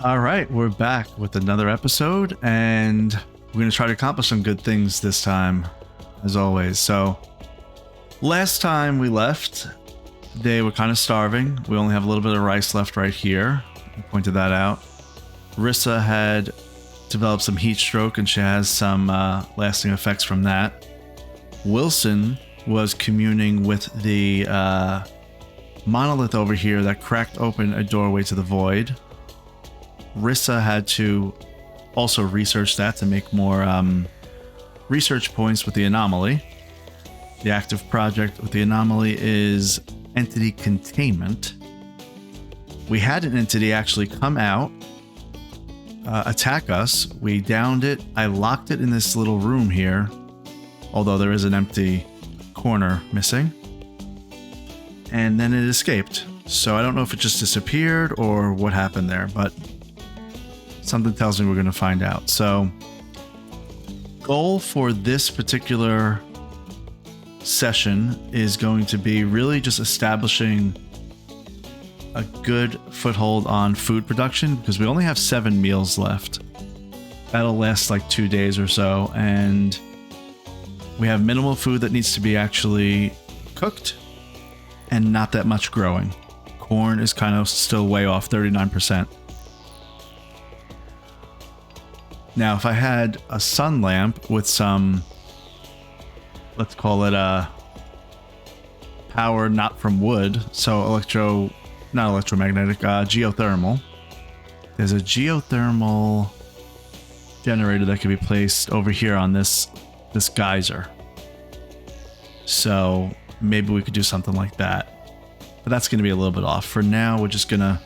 All right, we're back with another episode, and we're going to try to accomplish some good things this time, as always. So, last time we left, they were kind of starving. We only have a little bit of rice left right here. I pointed that out. Rissa had developed some heat stroke, and she has some lasting effects from that. Wilson was communing with the monolith over here that cracked open a doorway to the void. Rissa had to also research that to make more research points with the anomaly. The active project with the anomaly is entity containment. We had an entity actually come out, attack us. We downed it. I locked it in this little room here, although there is an empty corner missing. And then it escaped. So I don't know if it just disappeared or what happened there, but something tells me we're going to find out. So, goal for this particular session is going to be really just establishing a good foothold on food production, because we only have 7 meals left. That'll last like 2 days or so, and we have minimal food that needs to be actually cooked and not that much growing. Corn is kind of still way off, 39%. Now, if I had a sun lamp with some, let's call it a power not from wood, so not electromagnetic, geothermal. There's a geothermal generator that can be placed over here on this geyser. So maybe we could do something like that. But that's going to be a little bit off. For now, we're just going to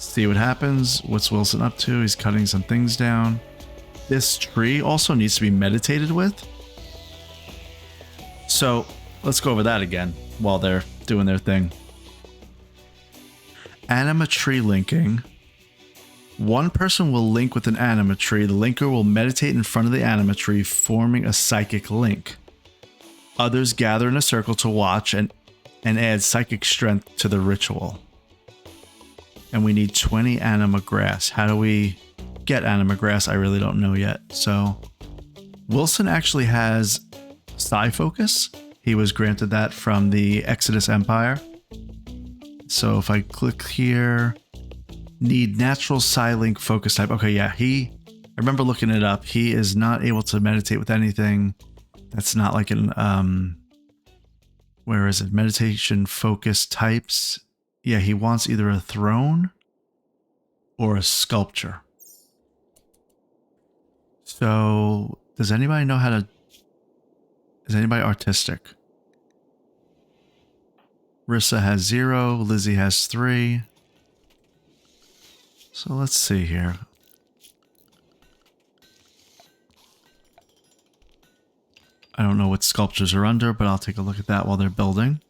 see what happens. What's Wilson up to? He's cutting some things down. This tree also needs to be meditated with. So let's go over that again while they're doing their thing. Anima tree linking. One person will link with an anima tree. The linker will meditate in front of the anima tree, forming a psychic link. Others gather in a circle to watch and add psychic strength to the ritual. And we need 20 anima grass. How do we get anima grass? I really don't know yet. So Wilson actually has psi focus. He was granted that from the Exodus Empire. So if I click here, need natural psi link focus type. Okay, yeah, I remember looking it up. He is not able to meditate with anything that's not like an where is it? Meditation focus types. Yeah, he wants either a throne or a sculpture. So, does anybody know how to... Is anybody artistic? Rissa has 0. Lizzie has 3. So, let's see here. I don't know what sculptures are under, but I'll take a look at that while they're building.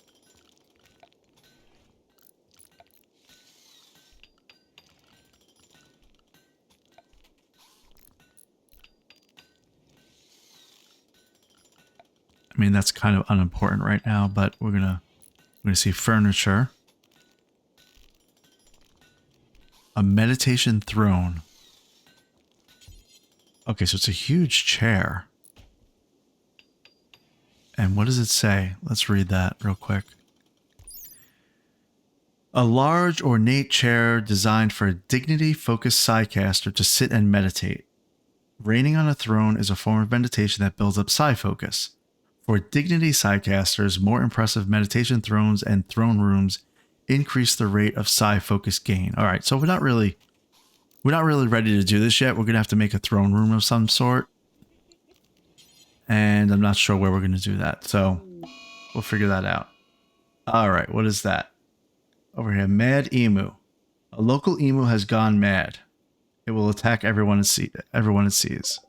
I mean, that's kind of unimportant right now, but we're gonna see furniture. A meditation throne. Okay, so it's a huge chair. And what does it say? Let's read that real quick. A large ornate chair designed for a dignity-focused psicaster to sit and meditate. Reigning on a throne is a form of meditation that builds up psi focus. For dignity psicasters, more impressive meditation thrones and throne rooms increase the rate of psi focus gain. All right, so we're not really ready to do this yet. We're gonna have to make a throne room of some sort, and I'm not sure where we're gonna do that. So we'll figure that out. All right, what is that over here? Mad emu. A local emu has gone mad. It will attack everyone it sees.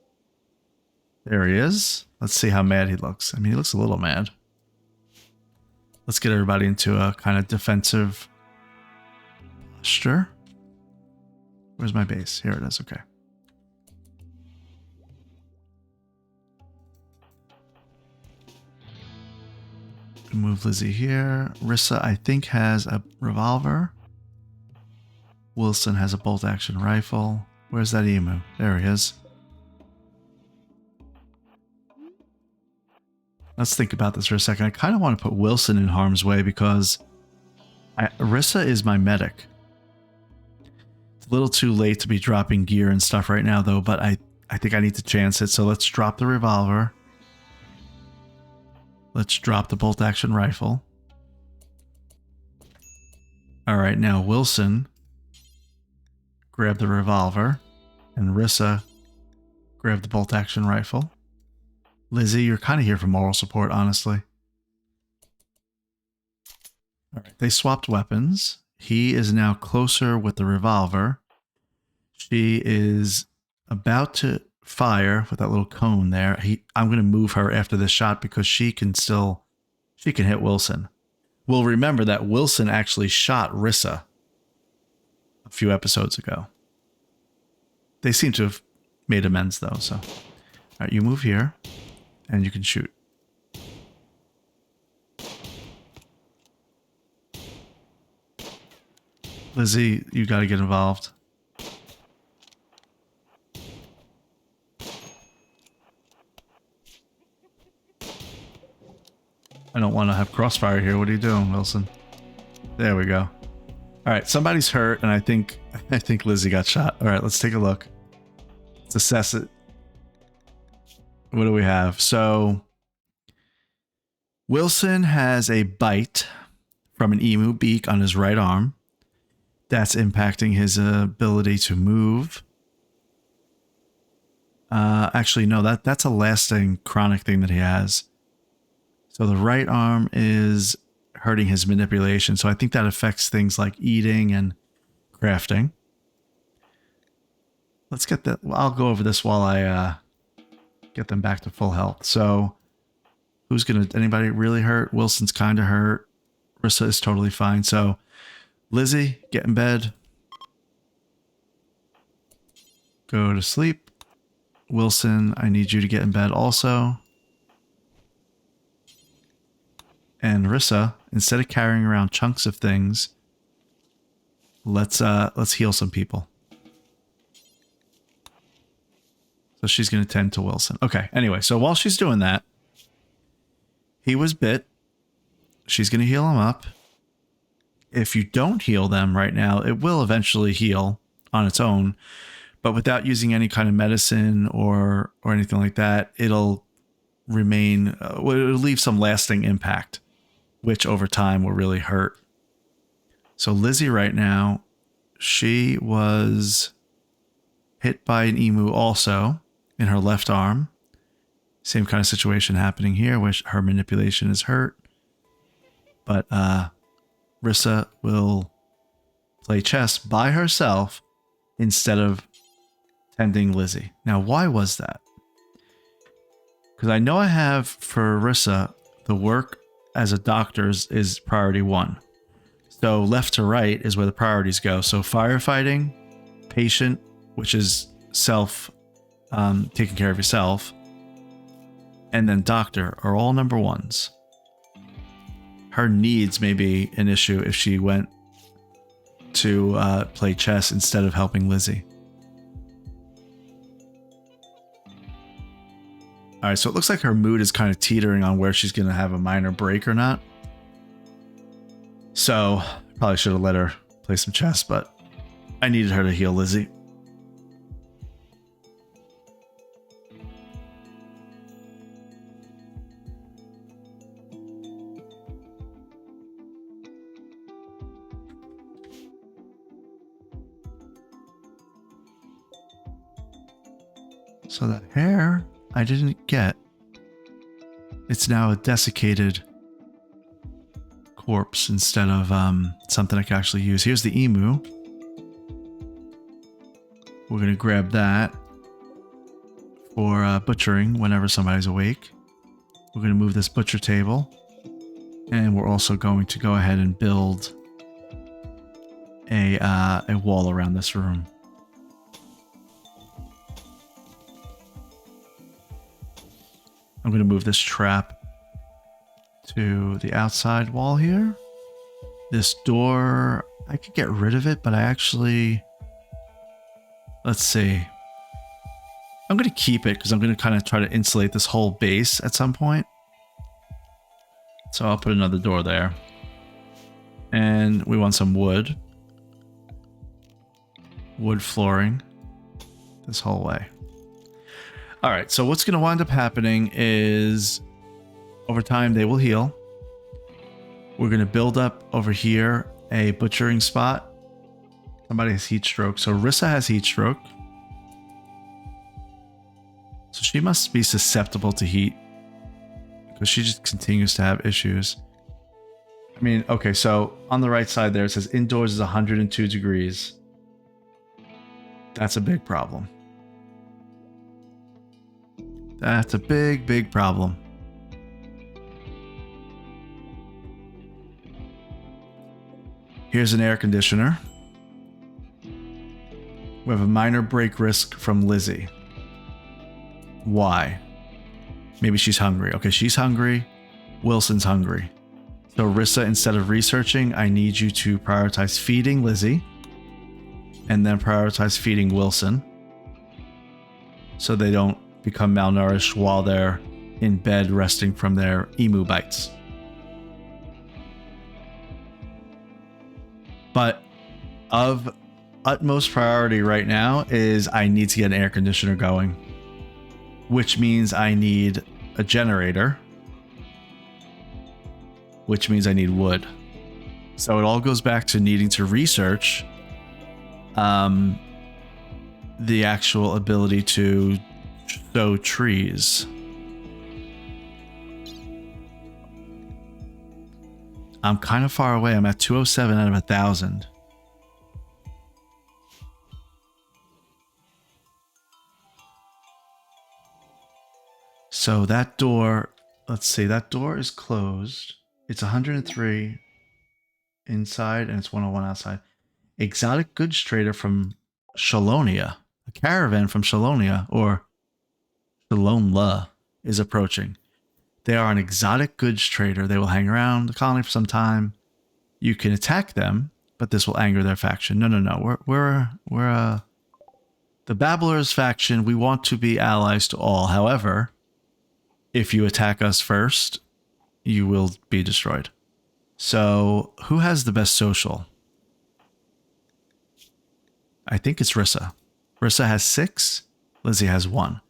There he is. Let's see how mad he looks. I mean, he looks a little mad. Let's get everybody into a kind of defensive posture. Where's my base? Here it is. Okay. Move Lizzie here. Rissa, I think, has a revolver. Wilson has a bolt action rifle. Where's that emu? There he is. Let's think about this for a second. I kind of want to put Wilson in harm's way because Rissa is my medic. It's a little too late to be dropping gear and stuff right now, though, but I think I need to chance it. So let's drop the revolver. Let's drop the bolt action rifle. All right, now Wilson, grab the revolver, and Rissa, grab the bolt action rifle. Lizzie, you're kind of here for moral support, honestly. All right, they swapped weapons. He is now closer with the revolver. She is about to fire with that little cone there. I'm going to move her after this shot because she can hit Wilson. We'll remember that Wilson actually shot Rissa a few episodes ago. They seem to have made amends though, so. All right, you move here. And you can shoot. Lizzie, you got to get involved. I don't want to have crossfire here. What are you doing, Wilson? There we go. All right, somebody's hurt, and I think Lizzie got shot. All right, let's take a look. Let's assess it. What do we have? So Wilson has a bite from an emu beak on his right arm. That's impacting his ability to move. Actually, no, that's a lasting chronic thing that he has. So the right arm is hurting his manipulation. So I think that affects things like eating and crafting. Let's get that. I'll go over this while I get them back to full health. So anybody really hurt? Wilson's kind of hurt. Rissa is totally fine. So Lizzie, get in bed. Go to sleep. Wilson, I need you to get in bed also. And Rissa, instead of carrying around chunks of things, let's heal some people. So she's going to tend to Wilson. Okay, anyway, so while she's doing that, he was bit. She's going to heal him up. If you don't heal them right now, it will eventually heal on its own. But without using any kind of medicine or anything like that, it'll remain, it'll leave some lasting impact, which over time will really hurt. So Lizzie right now, she was hit by an emu also in her left arm. Same kind of situation happening here, where her manipulation is hurt. But Rissa will play chess by herself instead of tending Lizzie. Now, why was that? Because I know I have for Rissa, the work as a doctor is priority 1. So left to right is where the priorities go. So firefighting, patient, which is self, taking care of yourself, and then doctor are all number 1s. Her needs may be an issue if she went to play chess instead of helping Lizzie. All right, so it looks like her mood is kind of teetering on where she's going to have a minor break or not. So probably should have let her play some chess, but I needed her to heal Lizzie. So that hair I didn't get. It's now a desiccated corpse instead of something I can actually use. Here's the emu. We're going to grab that for butchering whenever somebody's awake. We're going to move this butcher table. And we're also going to go ahead and build a wall around this room. I'm going to move this trap to the outside wall here. This door, I could get rid of it, but I actually... Let's see. I'm going to keep it because I'm going to kind of try to insulate this whole base at some point. So I'll put another door there. And we want some wood. Wood flooring. This whole way. All right, so what's going to wind up happening is over time they will heal. We're going to build up over here a butchering spot. Somebody has heat stroke. So Rissa has heat stroke. So she must be susceptible to heat because she just continues to have issues. I mean, okay, so on the right side there, it says indoors is 102 degrees. That's a big problem. That's a big, big problem. Here's an air conditioner. We have a minor break risk from Lizzie. Why? Maybe she's hungry. Okay, she's hungry. Wilson's hungry. So Rissa, instead of researching, I need you to prioritize feeding Lizzie and then prioritize feeding Wilson so they don't become malnourished while they're in bed resting from their emu bites. But of utmost priority right now is I need to get an air conditioner going, which means I need a generator, which means I need wood. So it all goes back to needing to research the actual ability to sow trees. I'm kind of far away. I'm at 207 out of 1,000. So that door, let's see, that door is closed. It's 103 inside and it's 101 outside. Exotic goods trader from Shalonia, a caravan from Shalonia or Shalonla is approaching. They are an exotic goods trader. They will hang around the colony for some time. You can attack them, but this will anger their faction. No. We're the Babblers faction. We want to be allies to all. However, if you attack us first, you will be destroyed. So, who has the best social? I think it's Rissa. Rissa has 6. Lizzie has 1.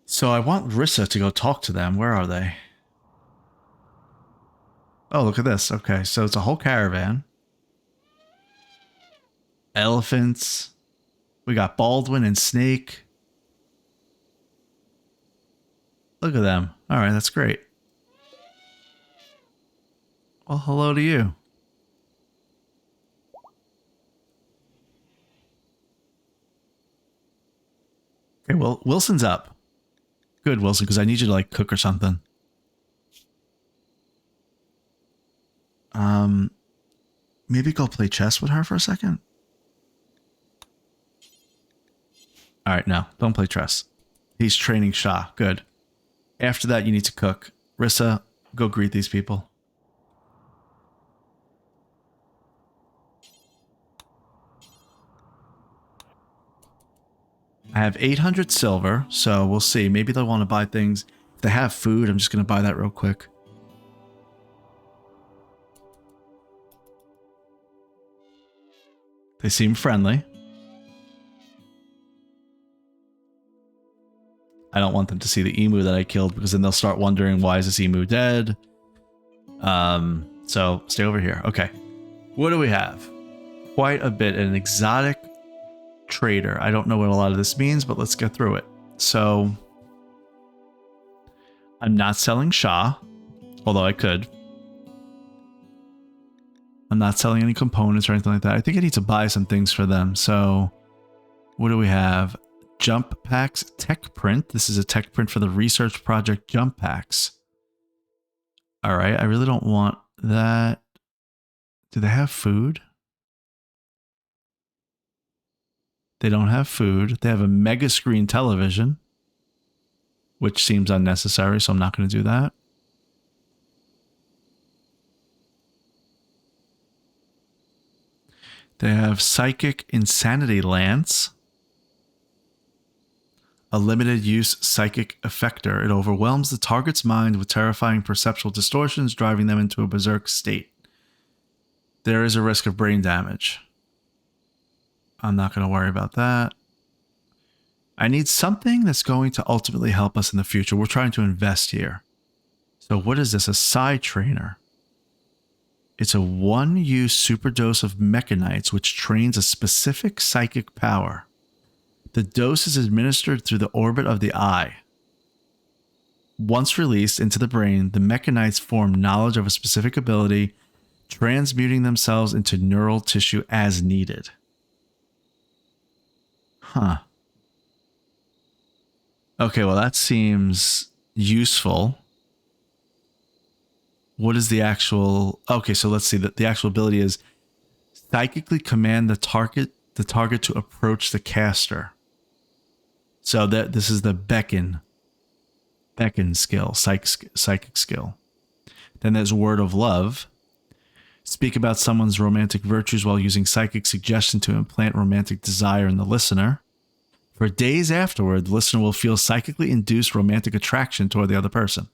So I want Rissa to go talk to them. Where are they? Oh, look at this. Okay, so it's a whole caravan. Elephants. We got Baldwin and Snake. Look at them. All right, that's great. Well, hello to you. Okay, well, Wilson's up. Good, Wilson, because I need you to, like, cook or something. Maybe go play chess with her for a second? Alright, no. Don't play chess. He's training Shah. Good. After that, you need to cook. Rissa, go greet these people. I have 800 silver, so we'll see. Maybe they'll want to buy things. If they have food, I'm just going to buy that real quick. They seem friendly. I don't want them to see the emu that I killed because then they'll start wondering, why is this emu dead? So stay over here. Okay. What do we have? Quite a bit. An exotic trader. I don't know what a lot of this means, but let's get through it. So I'm not selling Shah, although I could. I'm not selling any components or anything like that. I think I need to buy some things for them. So what do we have? Jump packs, tech print. This is a tech print for the research project jump packs. All right. I really don't want that. Do they have food? They don't have food. They have a mega screen television, which seems unnecessary, so I'm not going to do that. They have Psychic Insanity Lance. A limited use psychic effector. It overwhelms the target's mind with terrifying perceptual distortions, driving them into a berserk state. There is a risk of brain damage. I'm not going to worry about that. I need something that's going to ultimately help us in the future. We're trying to invest here. So what is this? A Psi Trainer. It's a 1-use superdose of mechanites, which trains a specific psychic power. The dose is administered through the orbit of the eye. Once released into the brain, the mechanites form knowledge of a specific ability, transmuting themselves into neural tissue as needed. Huh. Okay, well, that seems useful. What is the actual... Okay, so let's see. The actual ability is psychically command the target to approach the caster. So this is the beckon skill, psychic skill. Then there's Word of Love. Speak about someone's romantic virtues while using psychic suggestion to implant romantic desire in the listener. For days afterward, the listener will feel psychically induced romantic attraction toward the other person.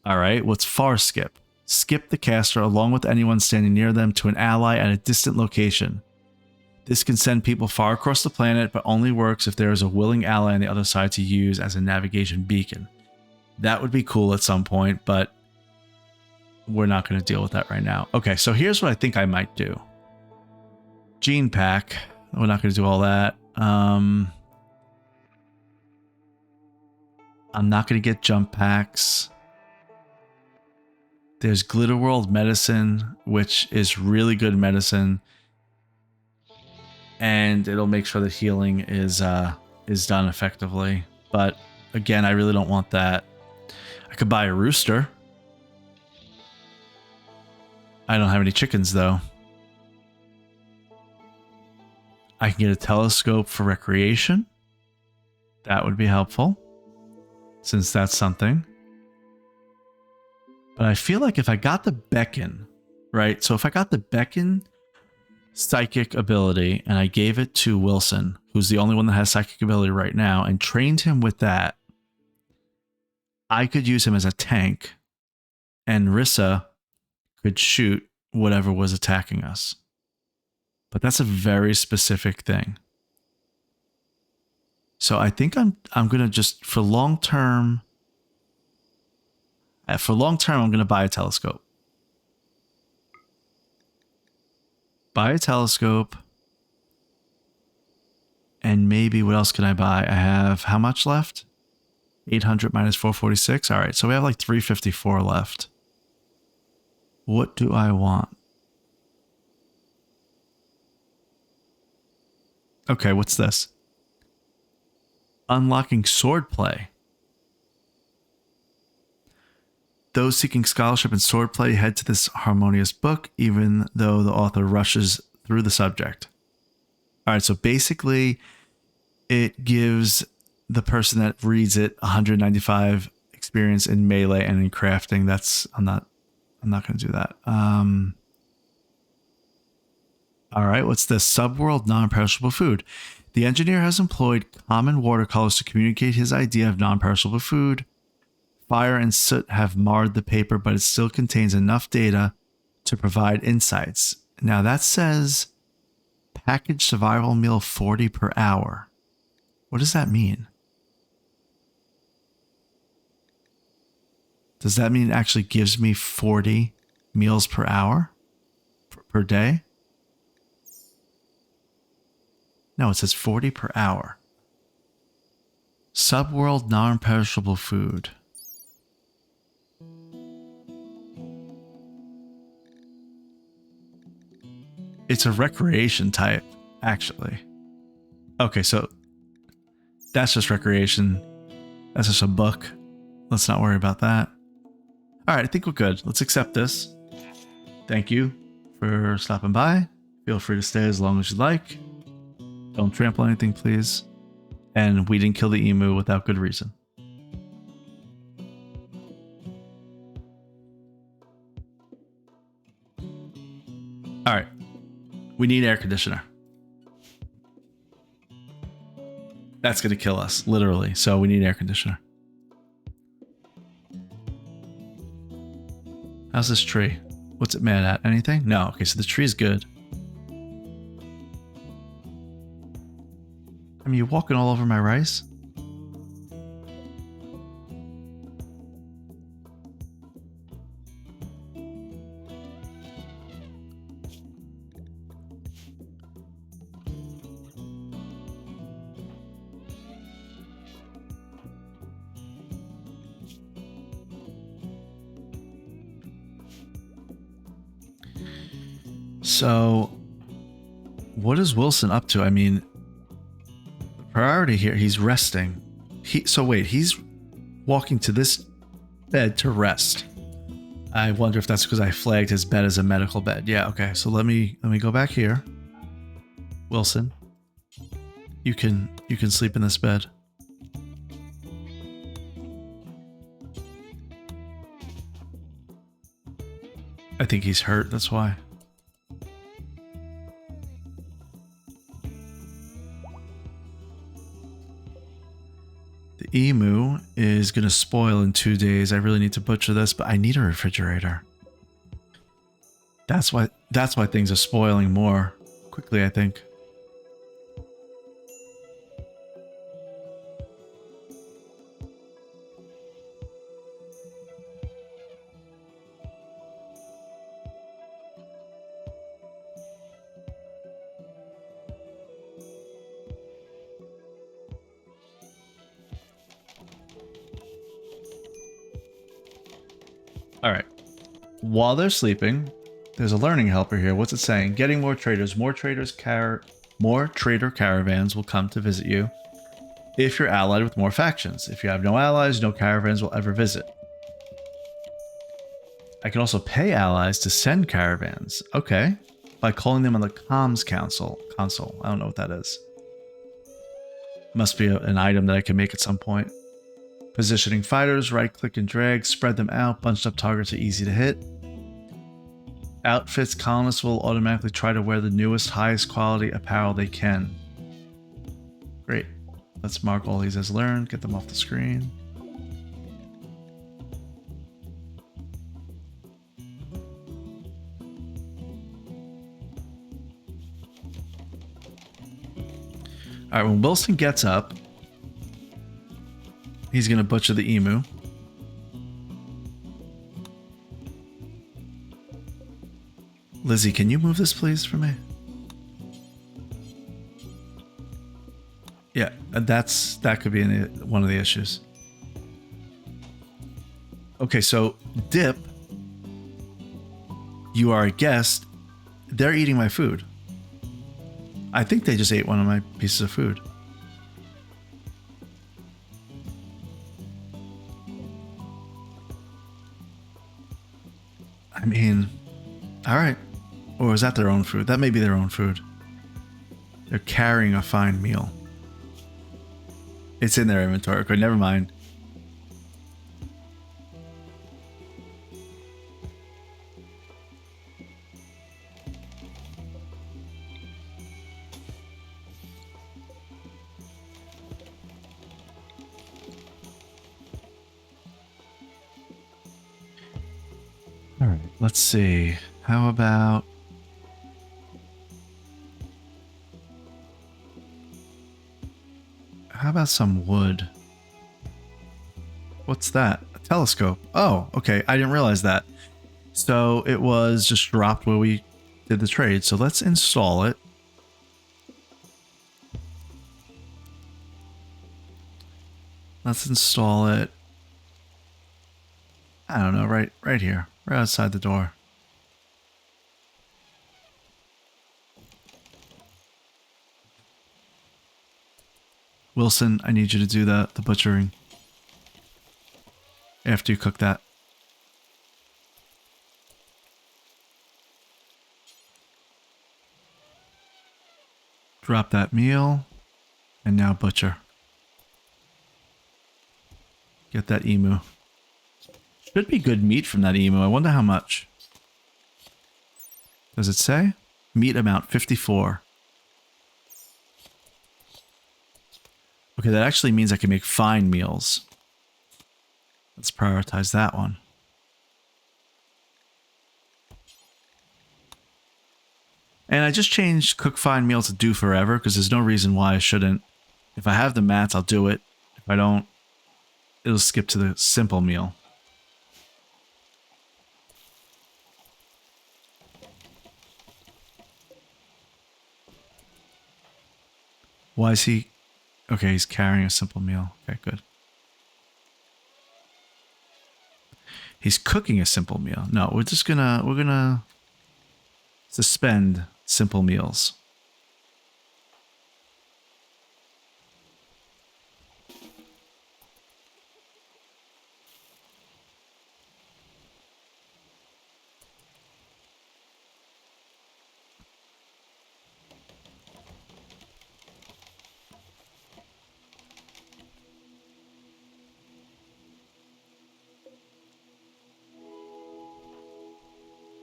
All right, what's Far Skip? Skip the caster along with anyone standing near them to an ally at a distant location. This can send people far across the planet, but only works if there is a willing ally on the other side to use as a navigation beacon. That would be cool at some point, but we're not going to deal with that right now. Okay, so here's what I think I might do. Gene Pack. We're not going to do all that. I'm not going to get jump packs. There's Glitter World Medicine, which is really good medicine. And it'll make sure that healing is done effectively. But again, I really don't want that. I could buy a rooster. I don't have any chickens though. I can get a telescope for recreation. That would be helpful, since that's something. But I feel like if I got the beckon, right? So if I got the beckon psychic ability and I gave it to Wilson, who's the only one that has psychic ability right now, and trained him with that, I could use him as a tank, and Rissa could shoot whatever was attacking us. But that's a very specific thing. So I think I'm going to just, for long term, I'm going to buy a telescope. Buy a telescope. And maybe, what else can I buy? I have how much left? 800 minus 446. All right, so we have like 354 left. What do I want? Okay, what's this? Unlocking swordplay. Those seeking scholarship in swordplay head to this harmonious book, even though the author rushes through the subject. All right, so basically, it gives the person that reads it 195 experience in melee and in crafting. That's I'm not going to do that. All right, what's this? Subworld non-perishable food. The engineer has employed common watercolors to communicate his idea of non-perishable food. Fire and soot have marred the paper, but it still contains enough data to provide insights. Now that says packaged survival meal 40 per hour. What does that mean? Does that mean it actually gives me 40 meals per hour? Per day? No, it says 40 per hour. Subworld non-perishable food. It's a recreation type, actually. Okay, so that's just recreation. That's just a book. Let's not worry about that. All right, I think we're good. Let's accept this. Thank you for stopping by. Feel free to stay as long as you like. Don't trample anything, please. And we didn't kill the emu without good reason. All right. We need air conditioner. That's going to kill us, literally. So we need air conditioner. How's this tree? What's it mad at? Anything? No. Okay, so the tree is good. I mean, you're walking all over my rice? So, what is Wilson up to? I mean, the priority here, he's resting. So wait, he's walking to this bed to rest. I wonder if that's because I flagged his bed as a medical bed. Yeah, okay. So let me go back here. Wilson, you can sleep in this bed. I think he's hurt, that's why. The emu is going to spoil in 2 days. I really need to butcher this, but I need a refrigerator. That's why things are spoiling more quickly, I think. All right. While they're sleeping, there's a learning helper here. What's it saying? Getting more traders. More trader caravans will come to visit you if you're allied with more factions. If you have no allies, no caravans will ever visit. I can also pay allies to send caravans. Okay. By calling them on the comms console. I don't know what that is. Must be an item that I can make at some point. Positioning fighters, right click and drag, spread them out, bunched up targets are easy to hit. Outfits, colonists will automatically try to wear the newest, highest quality apparel they can. Great. Let's mark all these as learned, get them off the screen. All right, when Wilson gets up, he's going to butcher the emu. Lizzie, can you move this please for me? Yeah, that could be one of the issues. Okay, so Dip, you are a guest. They're eating my food. I think they just ate one of my pieces of food. I mean, all right. Or is that their own food? That may be their own food. They're carrying a fine meal. It's in their inventory. Okay, never mind. All right, let's see. How about... How about some wood? What's that? A telescope. Oh, okay. I didn't realize that. So it was just dropped where we did the trade. So let's install it. Let's install it. I don't know, right here. Right outside the door. Wilson, I need you to do the butchering. After you cook that. Drop that meal. And now butcher. Get that emu. Should be good meat from that emu. I wonder how much. Does it say? Meat amount 54. Okay, that actually means I can make fine meals. Let's prioritize that one. And I just changed cook fine meal to do forever because there's no reason why I shouldn't. If I have the mats, I'll do it. If I don't, it'll skip to the simple meal. Why is he... Okay, he's carrying a simple meal. Okay, good. He's cooking a simple meal. No, we're gonna suspend simple meals.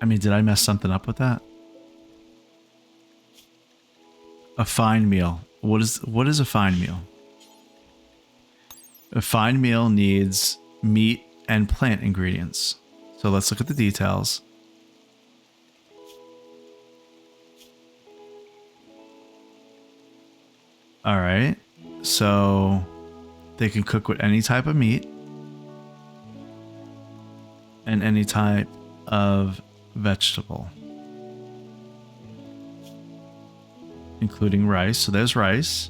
I mean, did I mess something up with that? A fine meal. What is a fine meal? A fine meal needs meat and plant ingredients. So let's look at the details. All right. So they can cook with any type of meat and any type of vegetable, including rice. So there's rice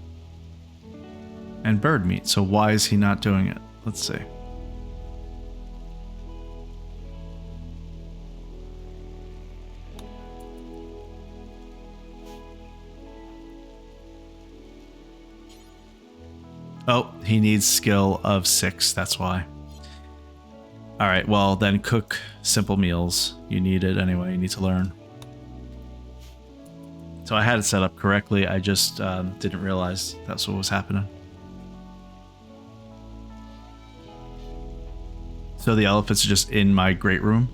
and bird meat. So why is he not doing it? Let's see. Oh, he needs skill of 6. That's why. All right, well, then cook simple meals. You need it anyway. You need to learn. So I had it set up correctly. I just didn't realize that's what was happening. So the elephants are just in my great room.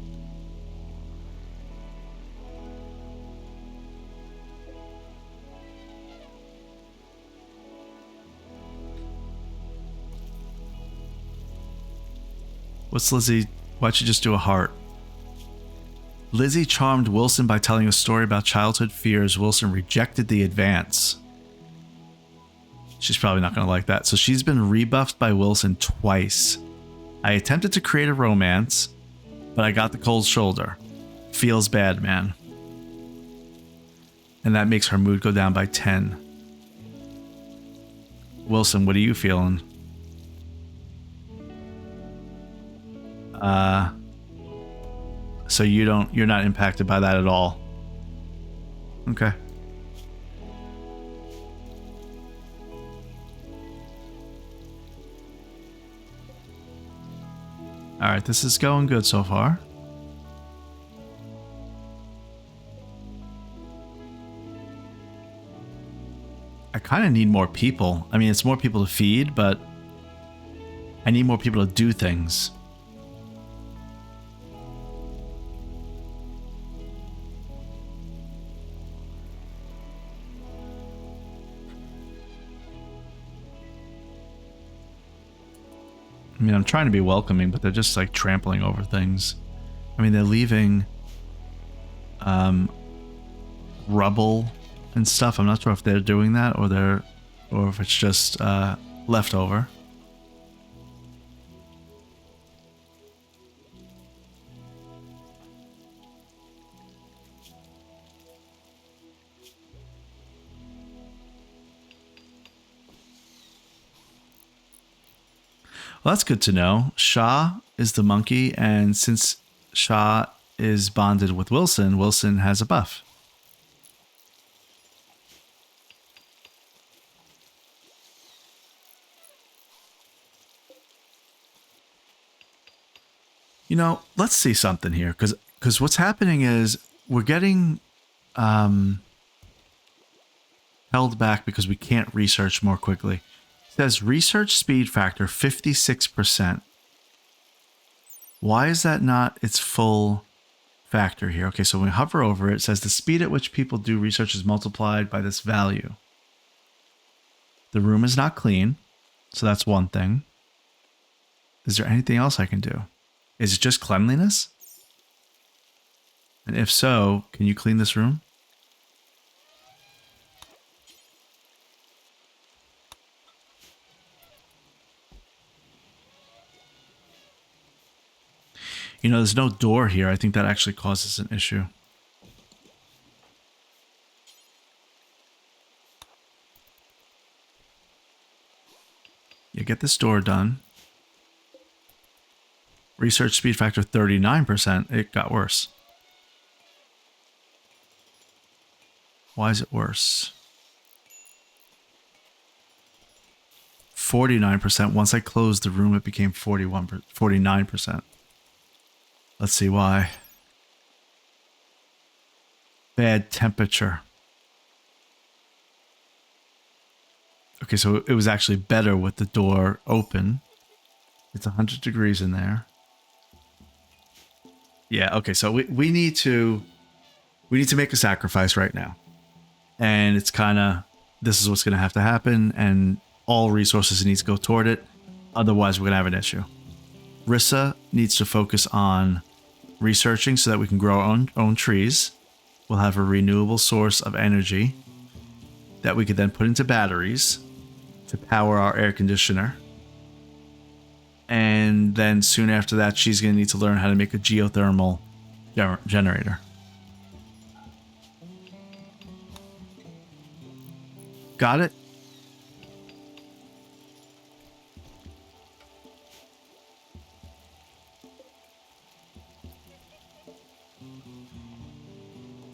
What's Lizzie? Why'd you just do a heart? Lizzie charmed Wilson by telling a story about childhood fears. Wilson rejected the advance. She's probably not going to like that. So she's been rebuffed by Wilson twice. I attempted to create a romance, but I got the cold shoulder. Feels bad, man. And that makes her mood go down by 10. Wilson, what are you feeling? So you're not impacted by that at all. Okay. All right, this is going good so far. I kind of need more people. I mean, it's more people to feed, but I need more people to do things. I mean, I'm trying to be welcoming, but they're just like trampling over things. I mean, they're leaving rubble and stuff. I'm not sure if they're doing that or if it's just leftover. Well, that's good to know. Shah is the monkey, and since Shah is bonded with Wilson, Wilson has a buff. You know, let's see something here, because what's happening is we're getting held back because we can't research more quickly. It says research speed factor 56%. Why is that not its full factor here. Okay, so when we hover over it, it says the speed at which people do research is multiplied by this value. The room is not clean, so that's one thing. Is there anything else I can do? Is it just cleanliness? And if so, can you clean this room? You know, there's no door here. I think that actually causes an issue. You get this door done. Research speed factor 39%. It got worse. Why is it worse? 49%. Once I closed the room, it became 49%. Let's see why. Bad temperature. Okay, so it was actually better with the door open. It's 100 degrees in there. Yeah, okay, so we need to make a sacrifice right now. And it's kind of, this is what's going to have to happen, and all resources need to go toward it. Otherwise, we're going to have an issue. Rissa needs to focus on researching so that we can grow our own trees. We'll have a renewable source of energy that we could then put into batteries to power our air conditioner. And then soon after that, she's going to need to learn how to make a geothermal generator. Got it?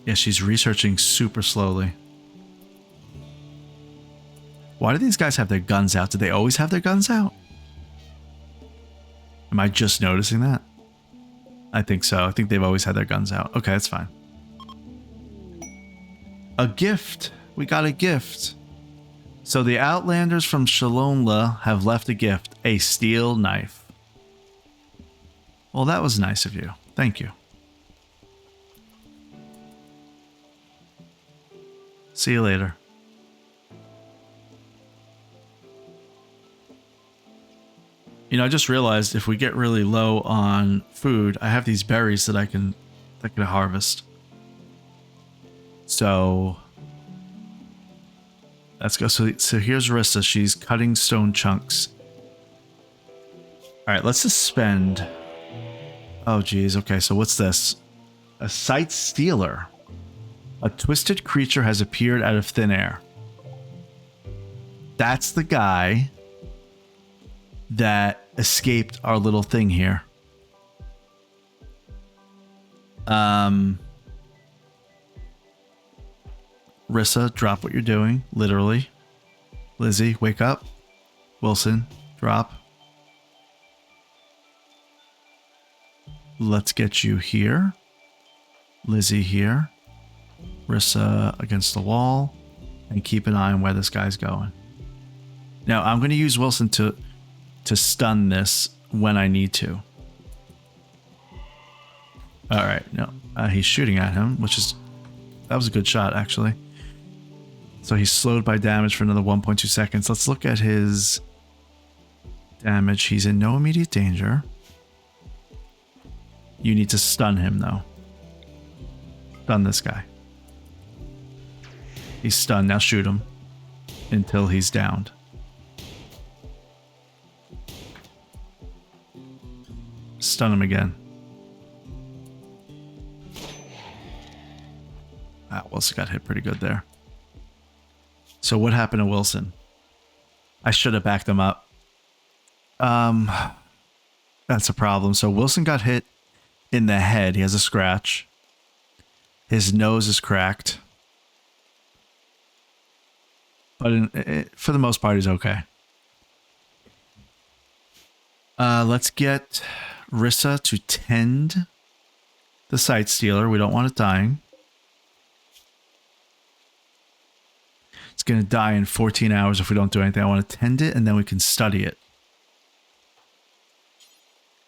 Yeah, she's researching super slowly. Why do these guys have their guns out? Did they always have their guns out? Am I just noticing that? I think so. I think they've always had their guns out. Okay, that's fine. A gift. We got a gift. So the Outlanders from Shalonla have left a gift. A steel knife. Well, that was nice of you. Thank you. See you later. You know, I just realized if we get really low on food, I have these berries that I can harvest. So let's go. So here's Rissa. She's cutting stone chunks. All right, let's just spend. Oh, geez. Okay, so what's this? A sight stealer. A twisted creature has appeared out of thin air. That's the guy that escaped our little thing here. Rissa, drop what you're doing, literally. Lizzie, wake up. Wilson, drop. Let's get you here. Lizzie here. Rissa against the wall. And keep an eye on where this guy's going. Now, I'm going to use Wilson to stun this when I need to. All right, no. He's shooting at him, that was a good shot, actually. So he's slowed by damage for another 1.2 seconds. Let's look at his damage. He's in no immediate danger. You need to stun him, though. Stun this guy. He's stunned. Now shoot him until he's downed. Stun him again. Wilson got hit pretty good there. So what happened to Wilson? I should have backed him up. That's a problem. So Wilson got hit in the head. He has a scratch. His nose is cracked. But for the most part, he's okay. Let's get Rissa to tend the sight stealer. We don't want it dying. It's going to die in 14 hours if we don't do anything. I want to tend it, and then we can study it.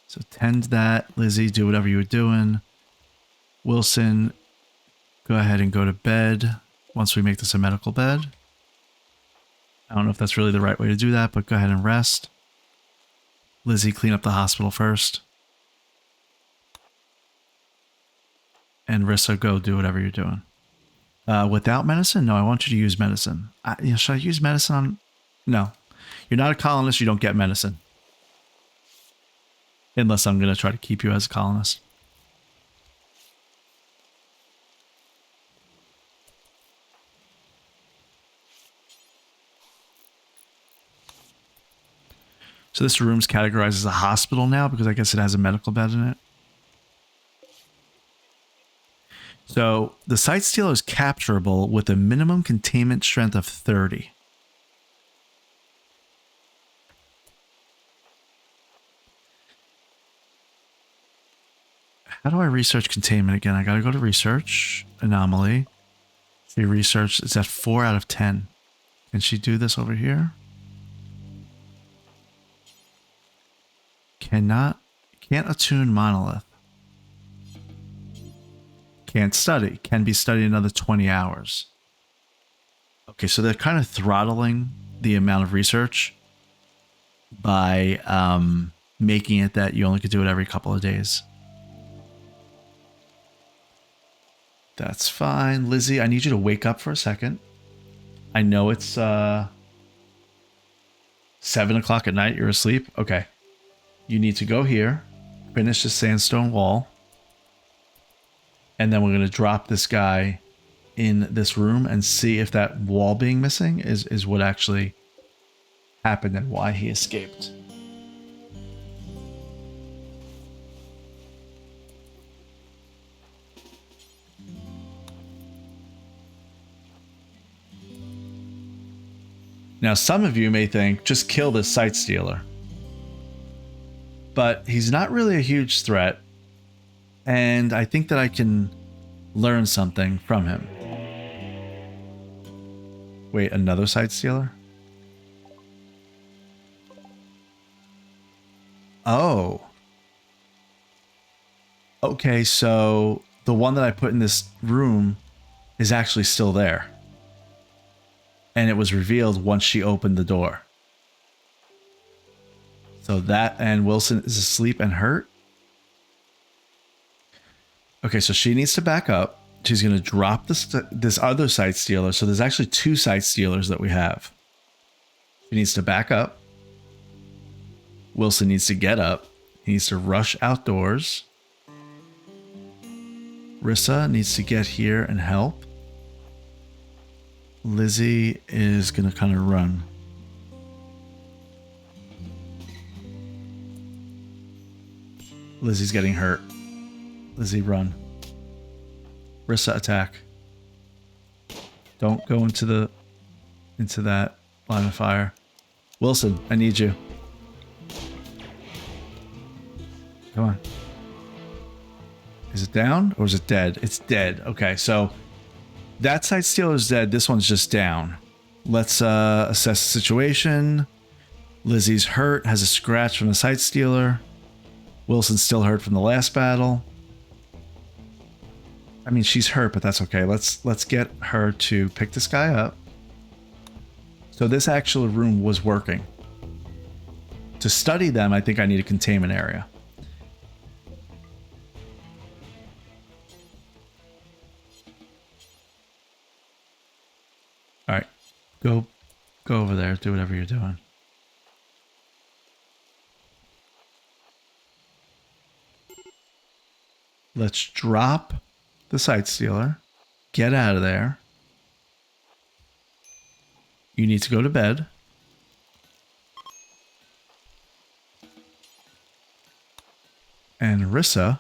So tend that. Lizzie, do whatever you were doing. Wilson, go ahead and go to bed once we make this a medical bed. I don't know if that's really the right way to do that, but go ahead and rest. Lizzie, clean up the hospital first. And Rissa, go do whatever you're doing. Without medicine? No, I want you to use medicine. Should I use medicine on... No. You're not a colonist, you don't get medicine. Unless I'm going to try to keep you as a colonist. So this room's categorized as a hospital now because I guess it has a medical bed in it. So the Sight Stealer is capturable with a minimum containment strength of 30. How do I research containment again? I gotta go to research, anomaly. See, research, it's at 4 out of 10. Can she do this over here? Can't attune monolith. Can't study. Can be studied another 20 hours. Okay, so they're kind of throttling the amount of research by making it that you only could do it every couple of days. That's fine. Lizzie, I need you to wake up for a second. I know it's 7 o'clock at night. You're asleep. Okay. You need to go here, finish the sandstone wall, and then we're going to drop this guy in this room and see if that wall being missing is what actually happened and why he escaped. Now, some of you may think, just kill this Sight Stealer. But he's not really a huge threat. And I think that I can learn something from him. Wait, another Sight Stealer? Oh. Okay, so the one that I put in this room is actually still there. And it was revealed once she opened the door. So that, and Wilson is asleep and hurt. Okay, so she needs to back up. She's going to drop this other Sight Stealer. So there's actually 2 Sight Stealers that we have. She needs to back up. Wilson needs to get up. He needs to rush outdoors. Rissa needs to get here and help. Lizzie is going to kind of run. Lizzie's getting hurt. Lizzie, run. Rissa, attack. Don't go into that line of fire. Wilson, I need you. Come on. Is it down or is it dead? It's dead. Okay, so that Sight Stealer is dead. This one's just down. Let's assess the situation. Lizzie's hurt, has a scratch from the Sight Stealer. Wilson's still hurt from the last battle. I mean, she's hurt, but that's okay. Let's get her to pick this guy up. So this actual room was working. To study them, I think I need a containment area. All right, go over there. Do whatever you're doing. Let's drop the Sight Stealer. Get out of there. You need to go to bed. And Rissa,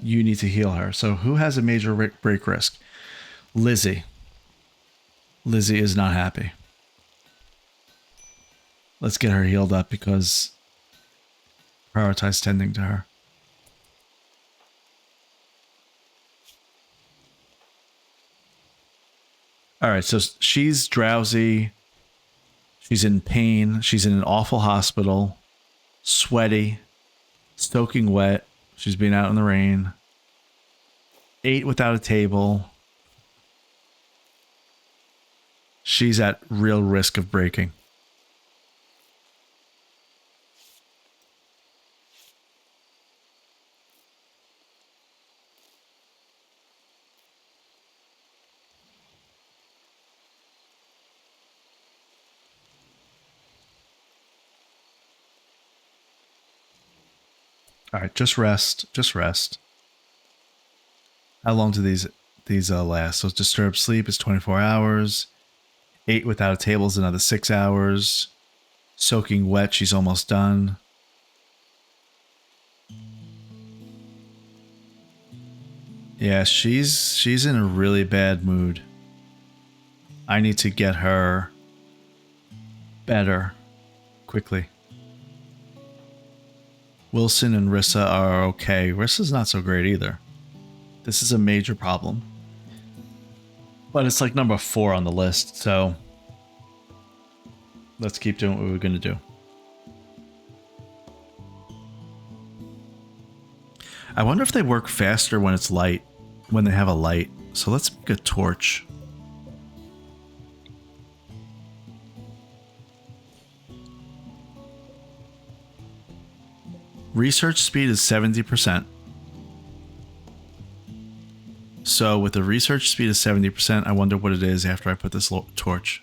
you need to heal her. So who has a major break risk? Lizzie. Lizzie is not happy. Let's get her healed up because prioritize tending to her. All right, so she's drowsy. She's in pain. She's in an awful hospital. Sweaty. Soaking wet. She's been out in the rain. 8 without a table. She's at real risk of breaking. All right, just rest. Just rest. How long do these last? So disturbed sleep is 24 hours. 8 without a table is another 6 hours. Soaking wet, she's almost done. Yeah, she's in a really bad mood. I need to get her better quickly. Wilson and Rissa are okay. Rissa's not so great either. This is a major problem. But it's like number 4 on the list, so let's keep doing what we're going to do. I wonder if they work faster when it's light, when they have a light. So let's make a torch. Research speed is 70%. So with the research speed of 70%, I wonder what it is after I put this torch.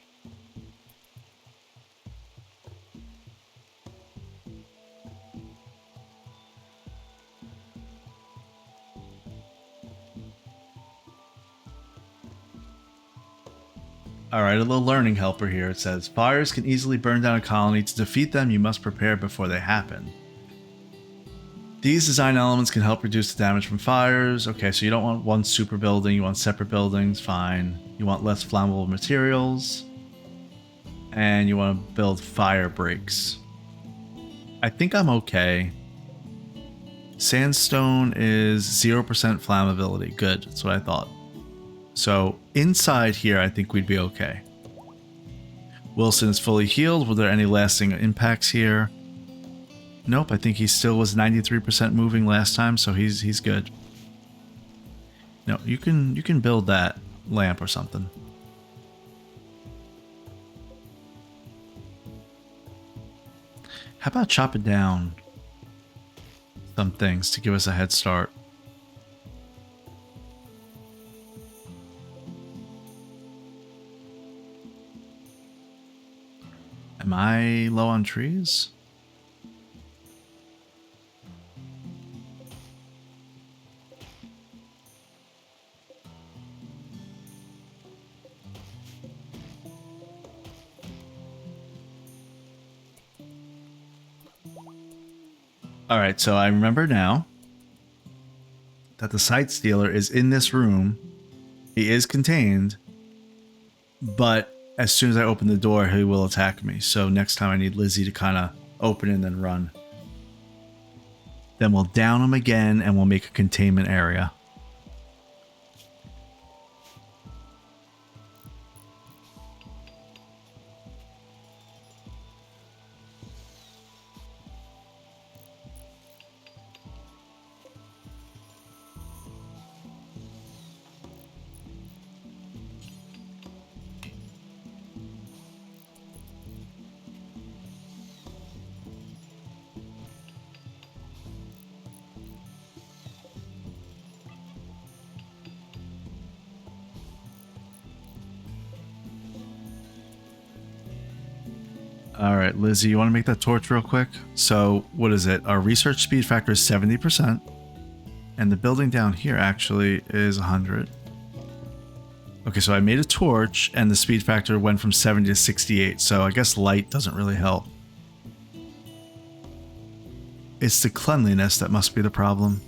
Alright, a little learning helper here. It says, fires can easily burn down a colony. To defeat them, you must prepare before they happen. These design elements can help reduce the damage from fires. Okay, so you don't want one super building, you want separate buildings, fine. You want less flammable materials. And you want to build fire breaks. I think I'm okay. Sandstone is 0% flammability. Good, that's what I thought. So inside here, I think we'd be okay. Wilson is fully healed. Were there any lasting impacts here? Nope, I think he still was 93% moving last time, so he's good. No, you can build that lamp or something. How about chopping down some things to give us a head start? Am I low on trees? Alright, so I remember now that the Sight Stealer is in this room. He is contained, but as soon as I open the door, he will attack me. So next time I need Lizzie to kind of open and then run. Then we'll down him again and we'll make a containment area. All right, Lizzie, you want to make that torch real quick? So what is it? Our research speed factor is 70%. And the building down here actually is 100. Okay, so I made a torch and the speed factor went from 70 to 68. So I guess light doesn't really help. It's the cleanliness that must be the problem.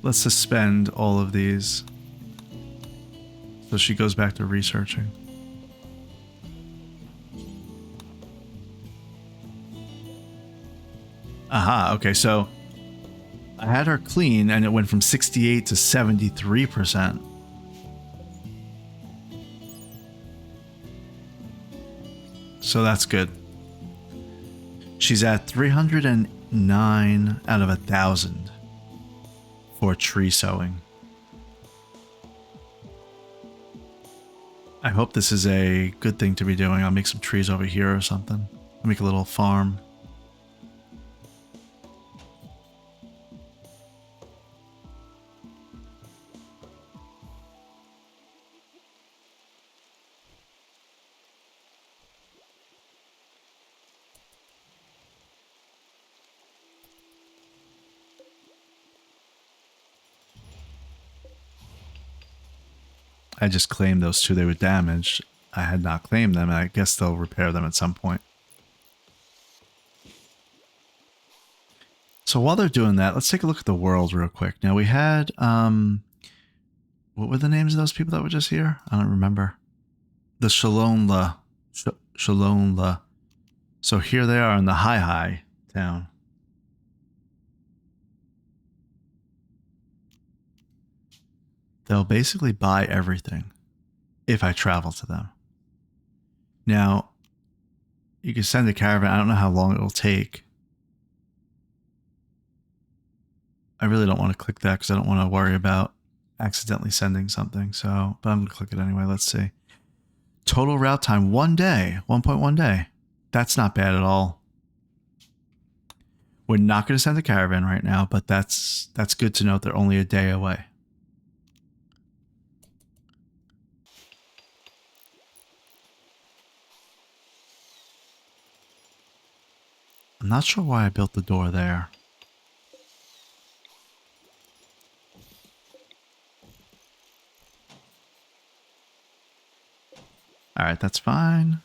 Let's suspend all of these. So she goes back to researching. Aha, okay, so I had her clean and it went from 68 to 73%. So that's good. She's at 309 out of 1,000 for tree sowing. I hope this is a good thing to be doing. I'll make some trees over here or something. I'll make a little farm. I just claimed those two. They were damaged. I had not claimed them, and I guess they'll repair them at some point. So while they're doing that, let's take a look at the world real quick. Now we had, what were the names of those people that were just here? I don't remember. The Shalonla. Shalonla. So here they are in the High town. They'll basically buy everything if I travel to them. Now, you can send a caravan. I don't know how long it will take. I really don't want to click that because I don't want to worry about accidentally sending something. So, but I'm going to click it anyway. Let's see. Total route time, 1 day, 1.1 day. That's not bad at all. We're not going to send a caravan right now, but that's good to note. They're only a day away. I'm not sure why I built the door there. All right, that's fine.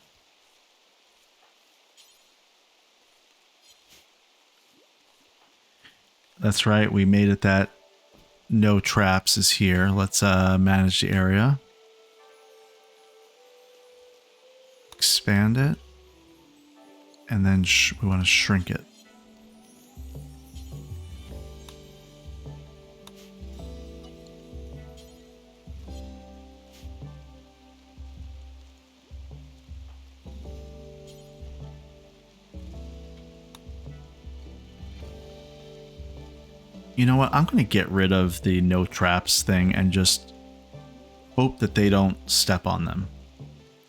That's right, we made it that no traps is here. Let's manage the area. Expand it. And then we want to shrink it. You know what? I'm going to get rid of the no traps thing and just hope that they don't step on them.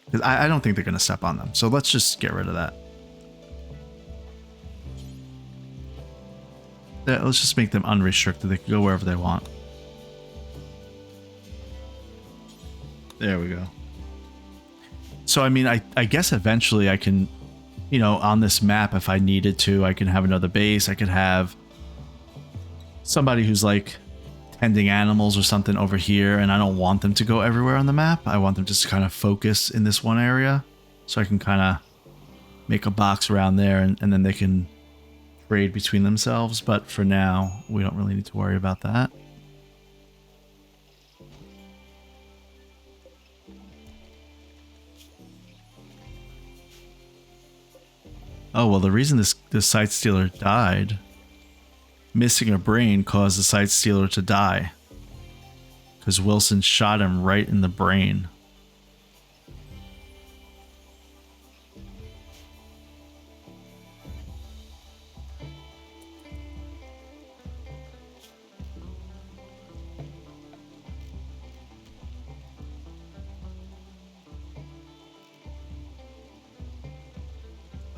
Because I don't think they're going to step on them. So let's just get rid of that. Let's just make them unrestricted. They can go wherever they want. There we go. So, I mean, I guess eventually I can, you know, on this map, if I needed to, I can have another base. I could have somebody who's like tending animals or something over here, and I don't want them to go everywhere on the map. I want them just to kind of focus in this one area. So I can kind of make a box around there, and then they can trade between themselves, but for now we don't really need to worry about that. Oh well, the reason this Sight Stealer died, missing a brain caused the Sight Stealer to die because Wilson shot him right in the brain.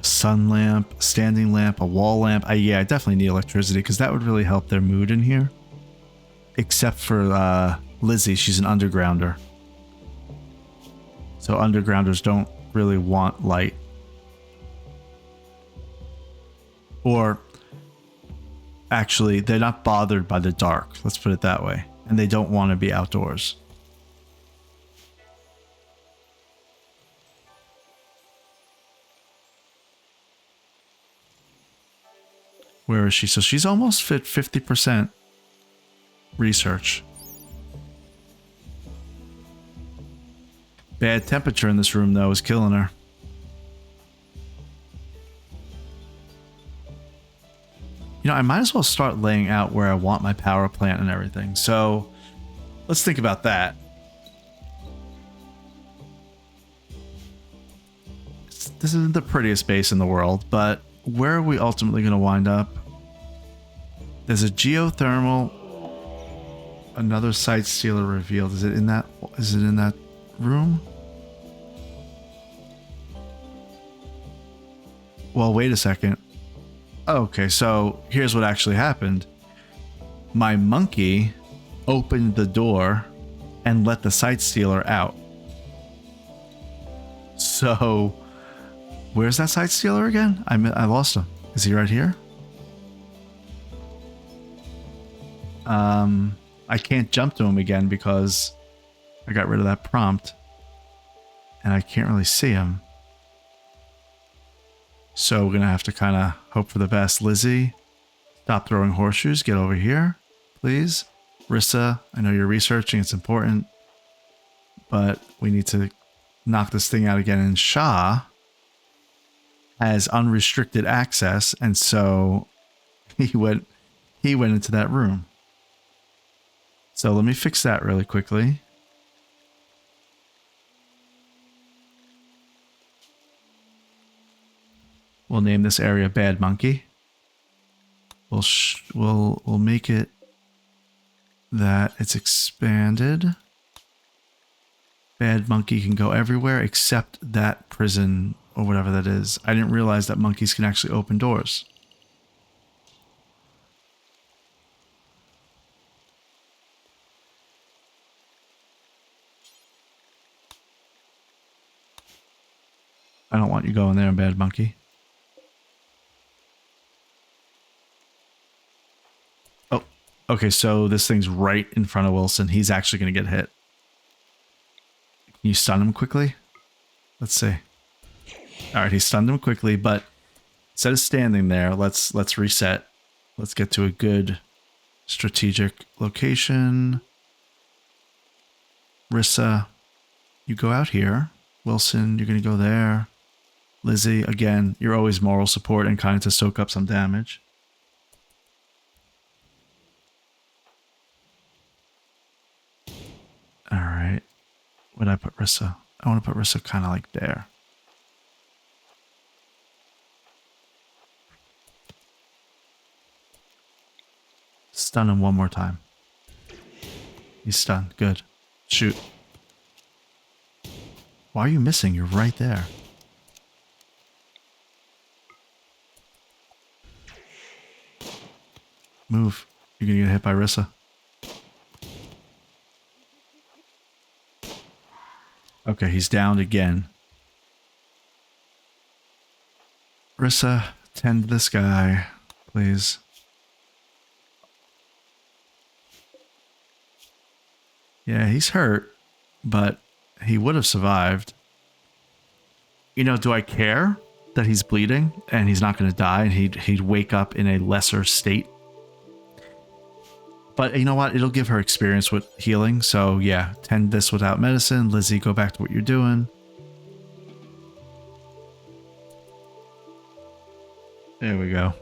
Sun lamp, standing lamp, a wall lamp. Yeah, I definitely need electricity because that would really help their mood in here. Except for Lizzie, she's an undergrounder. So undergrounders don't really want light. Or actually, they're not bothered by the dark. Let's put it that way. And they don't want to be outdoors. Where is she? So she's almost fit 50% research. Bad temperature in this room, though, is killing her. You know, I might as well start laying out where I want my power plant and everything. So let's think about that. This isn't the prettiest base in the world, but where are we ultimately going to wind up? There's a geothermal, another site stealer revealed. Is it in that room? Well, wait a second. Okay, so here's what actually happened. My monkey opened the door and let the site stealer out. So, where's that site stealer again? I lost him. Is he right here? I can't jump to him again because I got rid of that prompt. And I can't really see him. So we're going to have to kind of hope for the best. Lizzie, stop throwing horseshoes. Get over here, please. Rissa, I know you're researching. It's important. But we need to knock this thing out again. And Shah has unrestricted access. And so he went into that room. So let me fix that really quickly. We'll name this area Bad Monkey. We'll make it that it's expanded. Bad Monkey can go everywhere except that prison or whatever that is. I didn't realize that monkeys can actually open doors. I don't want you going there, Bad Monkey. Oh, okay, so this thing's right in front of Wilson. He's actually going to get hit. Can you stun him quickly? Let's see. All right, he stunned him quickly, but instead of standing there, let's reset. Let's get to a good strategic location. Rissa, you go out here. Wilson, you're going to go there. Lizzie, again, you're always moral support and kind of to soak up some damage. All right. Where'd I put Rissa? I want to put Rissa kind of like there. Stun him one more time. He's stunned. Good. Shoot. Why are you missing? You're right there. Move. You're going to get hit by Rissa. Okay, he's downed again. Rissa, tend this guy, please. Yeah, he's hurt, but he would have survived. You know, do I care that he's bleeding and he's not going to die and he'd wake up in a lesser state? But you know what? It'll give her experience with healing. So yeah, tend this without medicine. Lizzie, go back to what you're doing. There we go.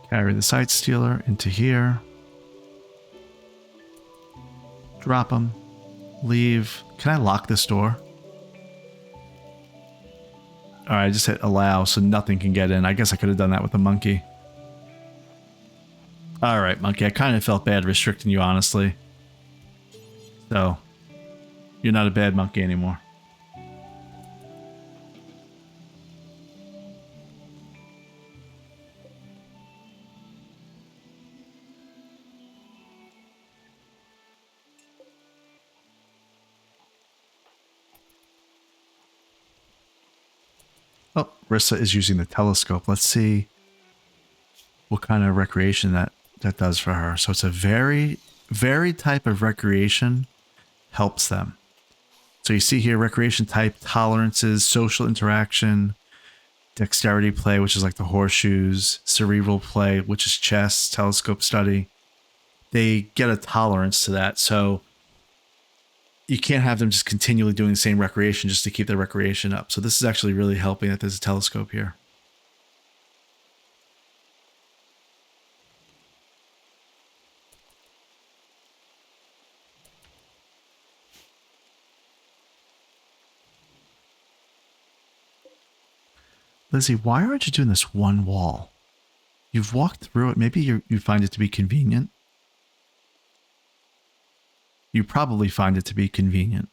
Carry the site stealer into here. Drop him. Leave. Can I lock this door? Alright, I just hit allow so nothing can get in. I guess I could have done that with the monkey. Alright, monkey. I kind of felt bad restricting you, honestly. So, you're not a bad monkey anymore. Oh, Rissa is using the telescope. Let's see what kind of recreation that does for her. So it's a very type of recreation helps them. So you see here, recreation type, tolerances, social interaction, dexterity play, which is like the horseshoes, cerebral play, which is chess, telescope study. They get a tolerance to that. So you can't have them just continually doing the same recreation just to keep their recreation up. So this is actually really helping that there's a telescope here. Lizzie, why aren't you doing this one wall? You've walked through it. Maybe you find it to be convenient. You probably find it to be convenient.